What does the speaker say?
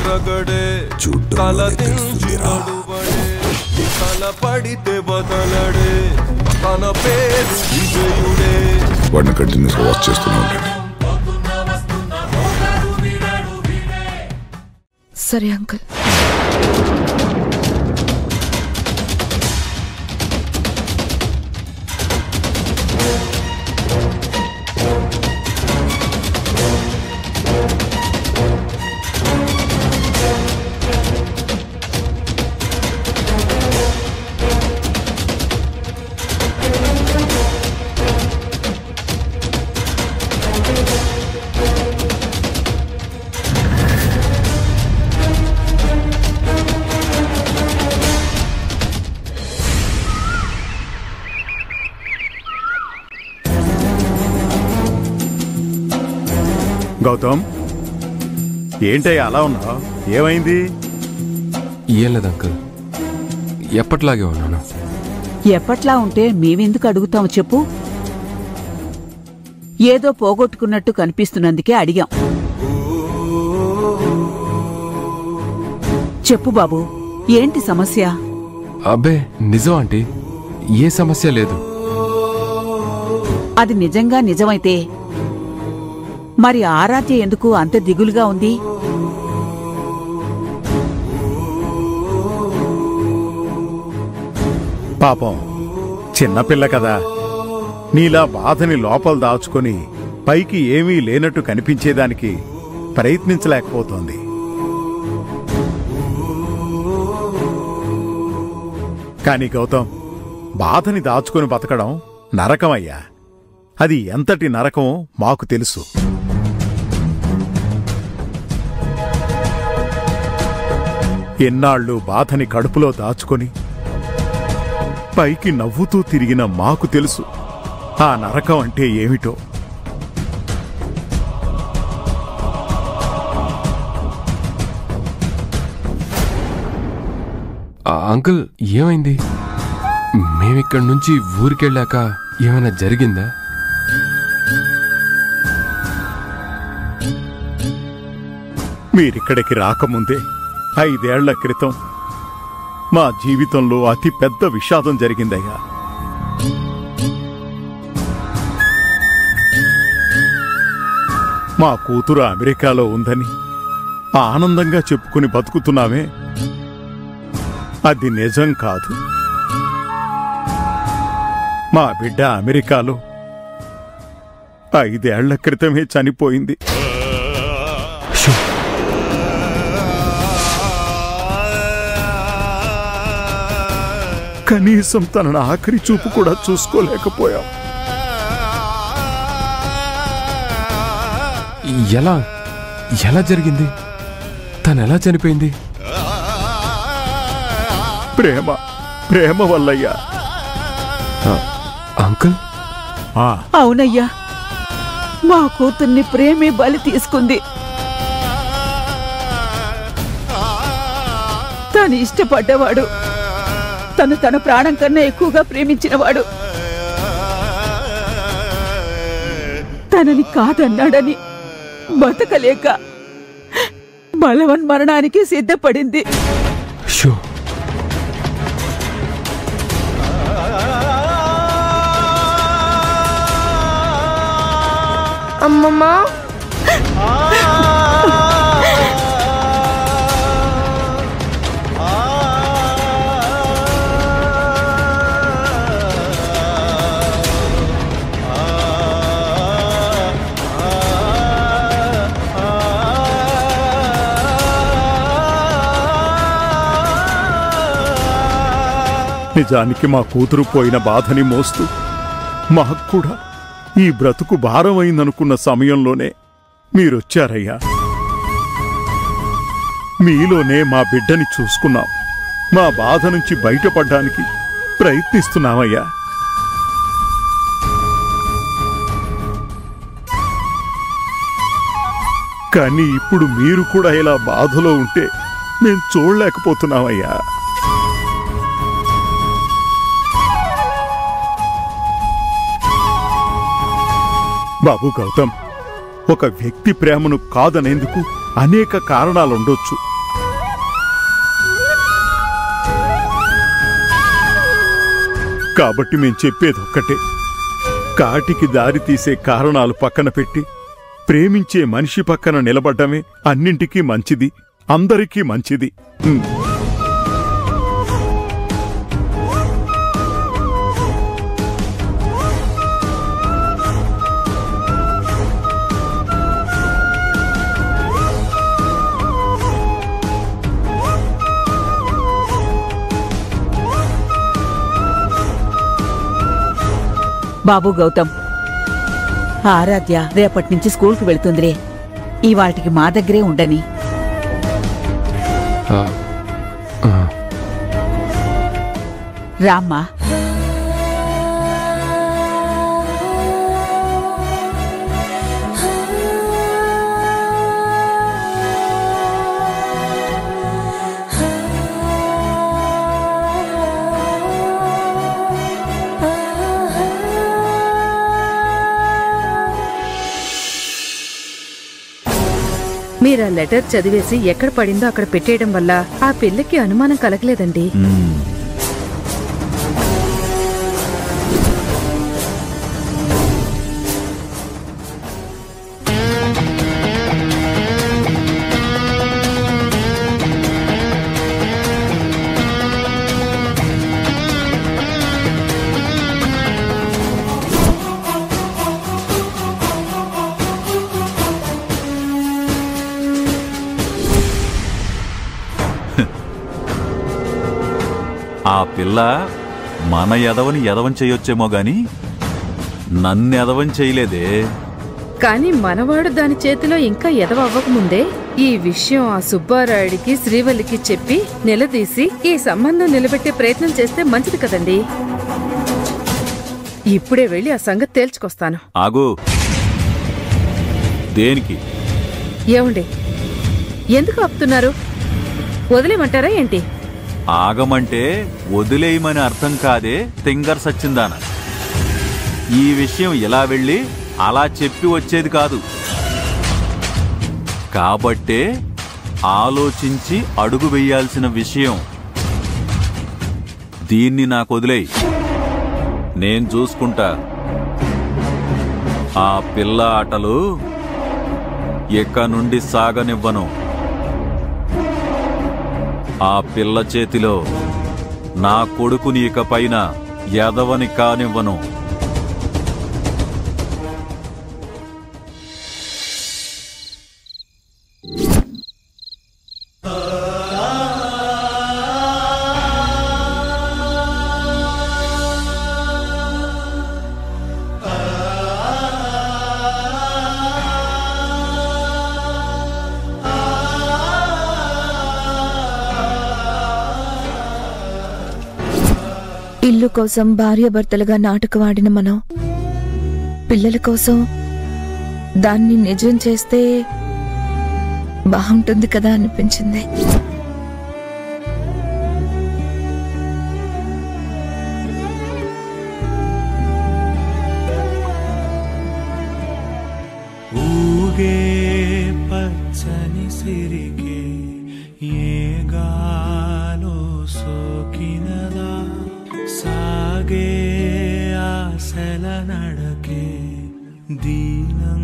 రగడే తల దించి నడువడే తల పడితే బదలడే తన పేరు విజయుడే. వాడిని కంటిన్యూస్ గా వాచ్ చేస్తూనే ఉంటాడు. సరే అంకుల్. గౌతమ్, ఏంటయ్యా అలా ఉన్నావు? ఏమైంది? ఏం లేదు అంకుల్, ఎప్పట్లాగే ఉన్నాను. ఎప్పట్లా ఉంటే మేమెందుకు అడుగుతాము చెప్పు? ఏదో పోగొట్టుకున్నట్టు కనిపిస్తున్నందుకే అడిగాం. చెప్పు బాబు, ఏంటి సమస్య? అబ్బే నిజం ఆంటీ, ఏ సమస్య లేదు. అది నిజంగా నిజమైతే మరి ఆరాధ్య ఎందుకు అంత దిగులుగా ఉంది? పాపం చిన్నపిల్ల కదా, నీలా బాధని లోపల దాచుకొని పైకి ఏమీ లేనట్టు కనిపించేదానికి ప్రయత్నించలేకపోతోంది. కాని గౌతమ్, బాధని దాచుకొని బతకడం నరకమయ్యా. అది ఎంతటి నరకమో మాకు తెలుసు. ఎన్నాళ్ళు బాధని కడుపులో దాచుకొని పైకి నవ్వుతూ తిరిగిన మాకు తెలుసు ఆ నరకం అంటే ఏమిటో. అంకుల్ ఏమైంది? మేమిక్కడి నుంచి ఊరికెళ్ళాక ఏమైనా జరిగిందా? మీరిక్కడికి రాకముందే 5 ఏళ్ల క్రితం మా జీవితంలో అతి పెద్ద విషాదం జరిగిందయ్యా. మా కూతురు అమెరికాలో ఉందని ఆనందంగా చెప్పుకుని బతుకుతున్నామే, అది నిజం కాదు. మా బిడ్డ అమెరికాలో 5 ఏళ్ల క్రితమే చనిపోయింది. కనీసం తనను ఆఖరి చూపు కూడా చూసుకోలేకపోయాం. ఎలా ఎలా జరిగింది? తనెలా చనిపోయింది? ప్రేమ ప్రేమ వల్లయ్యా. అంకుల్? అవునయ్యా, మా కూతుర్ని ప్రేమే బలి తీసుకుంది. తను ఇష్టపడ్డవాడు, తను తన ప్రాణం కన్నా ఎక్కువగా ప్రేమించినవాడు తనని కాదన్నాడని బతకలేక బలవన్మరణానికి సిద్ధపడింది. అమ్మమ్మా, నిజానికి మా కూతురు పోయిన బాధని మోస్తూ మాకు కూడా ఈ బ్రతుకు భారమైందనుకున్న సమయంలోనే మీరొచ్చారయ్యా. మీలోనే మా బిడ్డని చూసుకున్నాం. మా బాధ నుంచి బయటపడ్డానికి ప్రయత్నిస్తున్నామయ్యా. కానీ ఇప్పుడు మీరు కూడా ఇలా బాధలో ఉంటే మేం చూడలేకపోతున్నామయ్యా. బాబు గౌతమ్, ఒక వ్యక్తి ప్రేమను కాదనేందుకు అనేక కారణాలుండొచ్చు. కాబట్టి మేం చెప్పేదొక్కటే, కాటికి దారి తీసే కారణాలు పక్కన పెట్టి ప్రేమించే మనిషి పక్కన నిలబడ్డమే అన్నింటికీ మంచిది, అందరికీ మంచిది. బాబు గౌతమ్, ఆరాధ్య రేపటి నుంచి స్కూల్కి వెళ్తుందిరే. ఇవాటికి మా దగ్గరే ఉండని. రామ్మా. మీరా లెటర్ చదివేసి ఎక్కడ పడిందో అక్కడ పెట్టేయడం వల్ల ఆ పిల్లకి అనుమానం కలగలేదండి. ఆ పిల్ల మన ఎదవని చెయ్యొచ్చేమో గాని నన్ను ఎదవని చేయలేదే. కాని మనవాడు దాని చేతిలో ఇంకా ఎదవవ్వకముందే ఈ విషయం ఆ సుబ్బారాయుడికి శ్రీవల్లికి చెప్పి నిలదీసి ఈ సంబంధం నిలబెట్టే ప్రయత్నం చేస్తే మంచిది కదండి. ఇప్పుడే వెళ్ళి ఆ సంగతి తేల్చుకొస్తాను. ఆగు. దేనికి? ఏమండి, ఎందుకు ఆపుతున్నారు? వదిలేమంటారా ఏంటి? ఆగమంటే వదిలేయమని అర్థం కాదే తింగర్ సచ్చిందాన. ఈ విషయం ఇలా వెళ్ళి అలా చెప్పి వచ్చేది కాదు. కాబట్టే ఆలోచించి అడుగు వెయ్యాల్సిన విషయం. దీన్ని నాకు వదిలేయ్, నేను చూసుకుంటా. ఆ పిల్ల ఆటలు ఇక నుండి సాగనివ్వను. ఆ పిల్ల చేతిలో నా కొడుకుని ఇక పైన ఎదవని కానివ్వను. ఇల్లు కోసం భార్యాభర్తలుగా నాటకవాడిన మనం పిల్లల కోసం దాన్ని నిజం చేస్తే బాగుంటుంది కదా అనిపించింది. ఊగే పచ్చని సిరికే ఏ గాలో సోకినదా, సాగే ఆశల నడకే దీనం